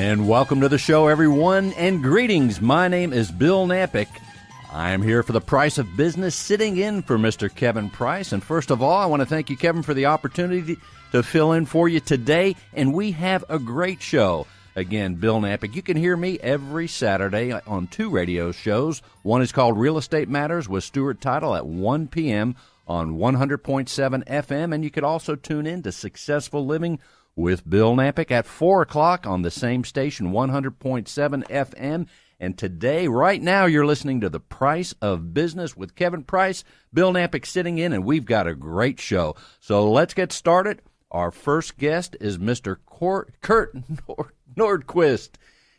And welcome to the show, everyone, and greetings. My name is Bill Knapik. I am here for the Price of Business, sitting in for Mr. Kevin Price. And first of all, I want to thank you, Kevin, for the opportunity to fill in for you today. And we have a great show. Again, Bill Knapik. You can hear me every Saturday on two radio shows. One is called Real Estate Matters with Stuart Title at 1 p.m. on 100.7 FM. And you could also tune in to Successful Living with Bill Knapik at 4 o'clock on the same station, 100.7 FM. And today, right now, you're listening to The Price of Business with Kevin Price, Bill Knapik sitting in, and we've got a great show. So let's get started. Our first guest is Mr. Kurt Nordquist.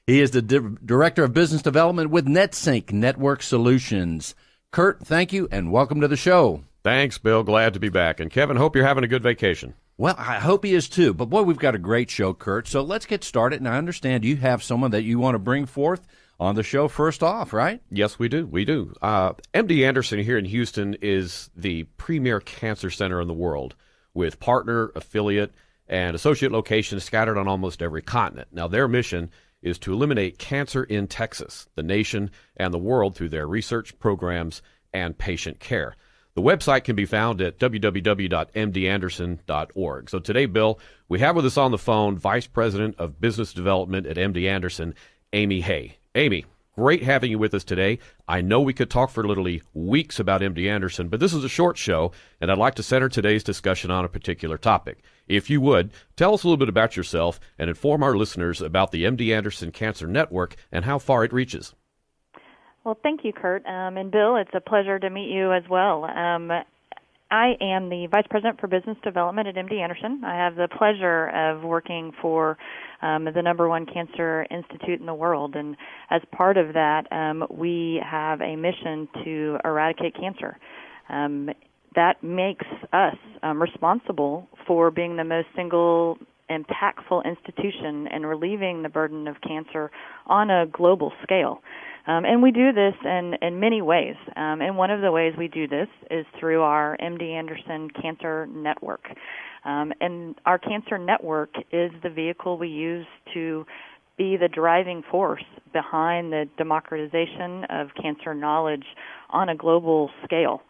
He is the Director of Business Development with NetSync Network Solutions. Kurt, thank you, and welcome to the show. Thanks, Bill. Glad to be back. And Kevin, hope you're having a good vacation. Well, I hope he is too. But, boy, we've got a great show, Kurt. So let's get started. And I understand you have someone that you want to bring forth on the show first off, right? Yes, we do. We do. MD Anderson here in Houston is the premier cancer center in the world with partner, affiliate, and associate locations scattered on almost every continent. Now, their mission is to eliminate cancer in Texas, the nation, and the world through their research programs and patient care. The website can be found at www.mdanderson.org. So today, Bill, we have with us on the phone Vice President of Business Development at MD Anderson, Amy Hay. Amy, great having you with us today. I know we could talk for literally weeks about MD Anderson, but this is a short show, and I'd like to center today's discussion on a particular topic. If you would, tell us a little bit about yourself and inform our listeners about the MD Anderson Cancer Network and how far it reaches. Well, thank you, Kurt. And Bill, it's a pleasure to meet you as well. I am the Vice President for Business Development at MD Anderson. I have the pleasure of working for the number one cancer institute in the world. And as part of that, we have a mission to eradicate cancer. That makes us responsible for being the most single impactful institution in relieving the burden of cancer on a global scale. And we do this in many ways. And one of the ways we do this is through our MD Anderson Cancer Network. And our Cancer Network is the vehicle we use to be the driving force behind the democratization of cancer knowledge on a global scale.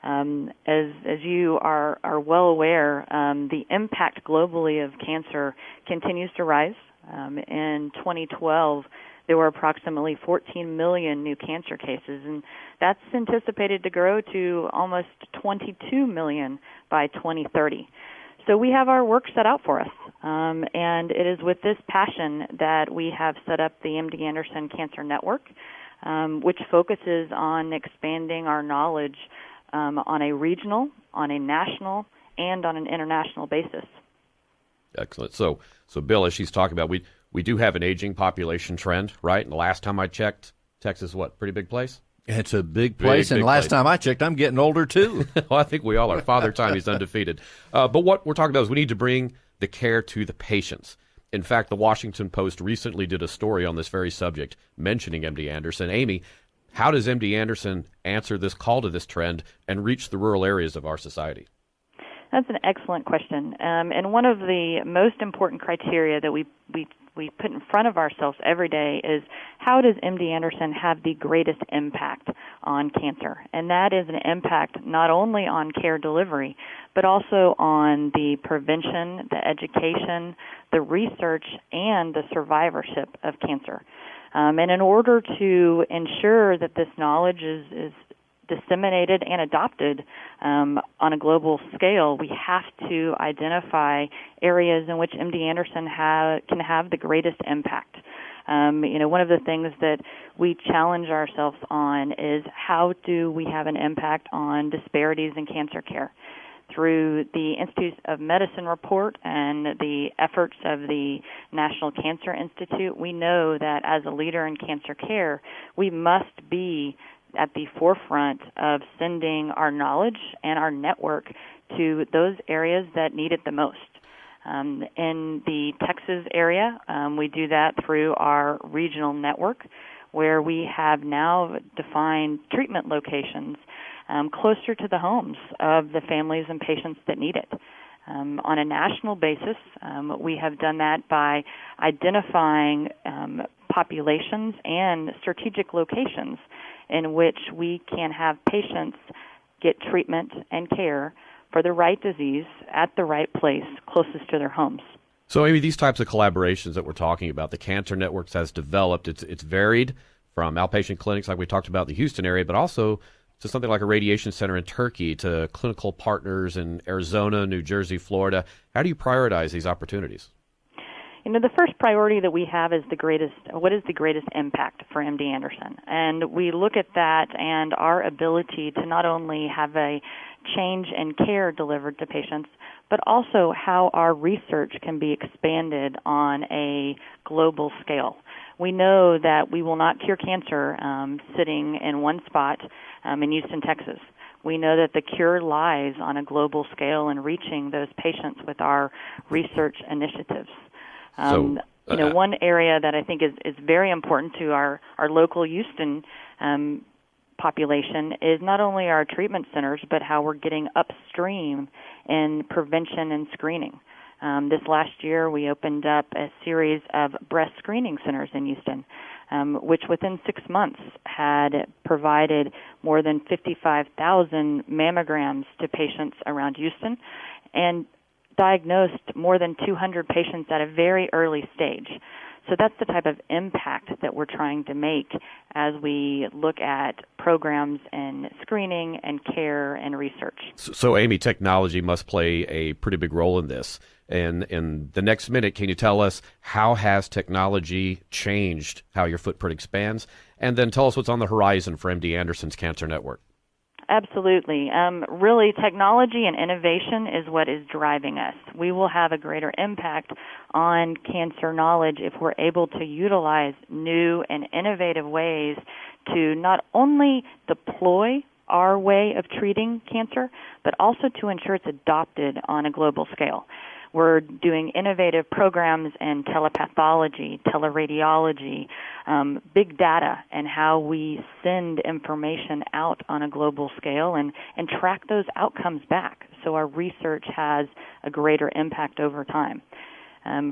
As you are well aware, the impact globally of cancer continues to rise. In 2012, there were approximately 14 million new cancer cases, and that's anticipated to grow to almost 22 million by 2030. So we have our work set out for us, and it is with this passion that we have set up the MD Anderson Cancer Network, which focuses on expanding our knowledge on a regional, on a national, and on an international basis. Excellent. So Bill, as she's talking about, we do have an aging population trend, right? And the last time I checked, Texas, pretty big place? It's a big place, and last time I checked, I'm getting older, too. Well, I think we all are. Father Time is undefeated. But what we're talking about is we need to bring the care to the patients. In fact, the Washington Post recently did a story on this very subject, mentioning MD Anderson. Amy, how does MD Anderson answer this call to this trend and reach the rural areas of our society? That's an excellent question. And one of the most important criteria that we put in front of ourselves every day is how does MD Anderson have the greatest impact on cancer? And that is an impact not only on care delivery, but also on the prevention, the education, the research, and the survivorship of cancer. And in order to ensure that this knowledge is disseminated and adopted on a global scale, we have to identify areas in which MD Anderson can have the greatest impact. One of the things that we challenge ourselves on is how do we have an impact on disparities in cancer care. Through the Institute of Medicine report and the efforts of the National Cancer Institute, we know that as a leader in cancer care, we must be at the forefront of sending our knowledge and our network to those areas that need it the most. In the Texas area, we do that through our regional network, where we have now defined treatment locations closer to the homes of the families and patients that need it. on a national basis. We have done that by identifying populations and strategic locations in which we can have patients get treatment and care for the right disease at the right place closest to their homes. So, Amy, these types of collaborations that we're talking about, the Cancer Networks has developed, it's varied from outpatient clinics like we talked about in the Houston area, but also to something like a radiation center in Turkey, to clinical partners in Arizona, New Jersey, Florida. How do you prioritize these opportunities? The first priority that we have is what is the greatest impact for MD Anderson? And we look at that and our ability to not only have a change in care delivered to patients, but also how our research can be expanded on a global scale. We know that we will not cure cancer sitting in one spot in Houston, Texas. We know that the cure lies on a global scale and reaching those patients with our research initiatives. One area that I think is very important to our local Houston population is not only our treatment centers, but how we're getting upstream in prevention and screening. This last year, we opened up a series of breast screening centers in Houston, which within 6 months had provided more than 55,000 mammograms to patients around Houston and diagnosed more than 200 patients at a very early stage. So that's the type of impact that we're trying to make as we look at programs in screening and care and research. So Amy, technology must play a pretty big role in this. And in the next minute, can you tell us how has technology changed how your footprint expands? And then tell us what's on the horizon for MD Anderson's Cancer Network. Absolutely. Really, technology and innovation is what is driving us. We will have a greater impact on cancer knowledge if we're able to utilize new and innovative ways to not only deploy our way of treating cancer, but also to ensure it's adopted on a global scale. We're doing innovative programs in telepathology, teleradiology, big data, and how we send information out on a global scale and track those outcomes back so our research has a greater impact over time.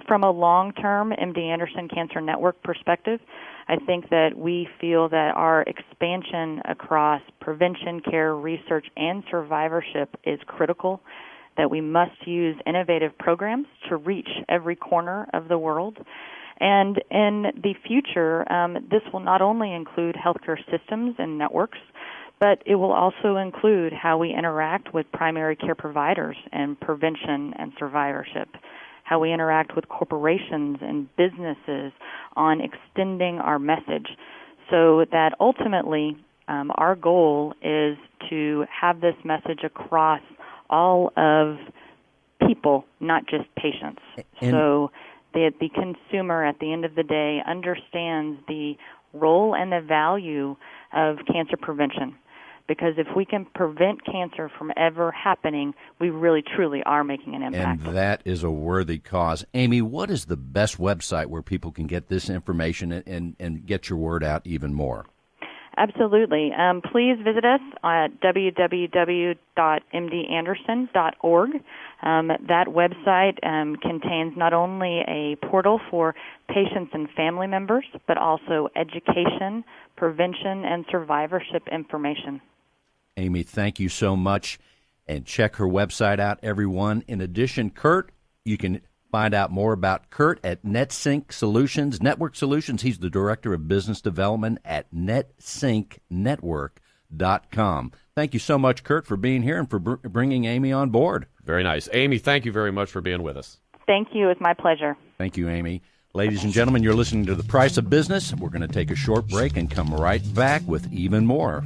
From a long-term MD Anderson Cancer Network perspective, I think that we feel that our expansion across prevention, care, research, and survivorship is critical, that we must use innovative programs to reach every corner of the world. And in the future, this will not only include healthcare systems and networks, but it will also include how we interact with primary care providers and prevention and survivorship, how we interact with corporations and businesses on extending our message, so that ultimately our goal is to have this message across all of people, not just patients. So the consumer at the end of the day understands the role and the value of cancer prevention. Because if we can prevent cancer from ever happening, we really, truly are making an impact. And that is a worthy cause. Amy, what is the best website where people can get this information and get your word out even more? Absolutely. Please visit us at www.mdanderson.org. That website contains not only a portal for patients and family members, but also education, prevention, and survivorship information. Amy, thank you so much. And check her website out, everyone. In addition, Kurt, you can find out more about Kurt at NetSync Solutions, Network Solutions. He's the Director of Business Development at netsyncnetwork.com. Thank you so much, Kurt, for being here and for bringing Amy on board. Very nice. Amy, thank you very much for being with us. Thank you. It's my pleasure. Thank you, Amy. Ladies and gentlemen, you're listening to The Price of Business. We're going to take a short break and come right back with even more.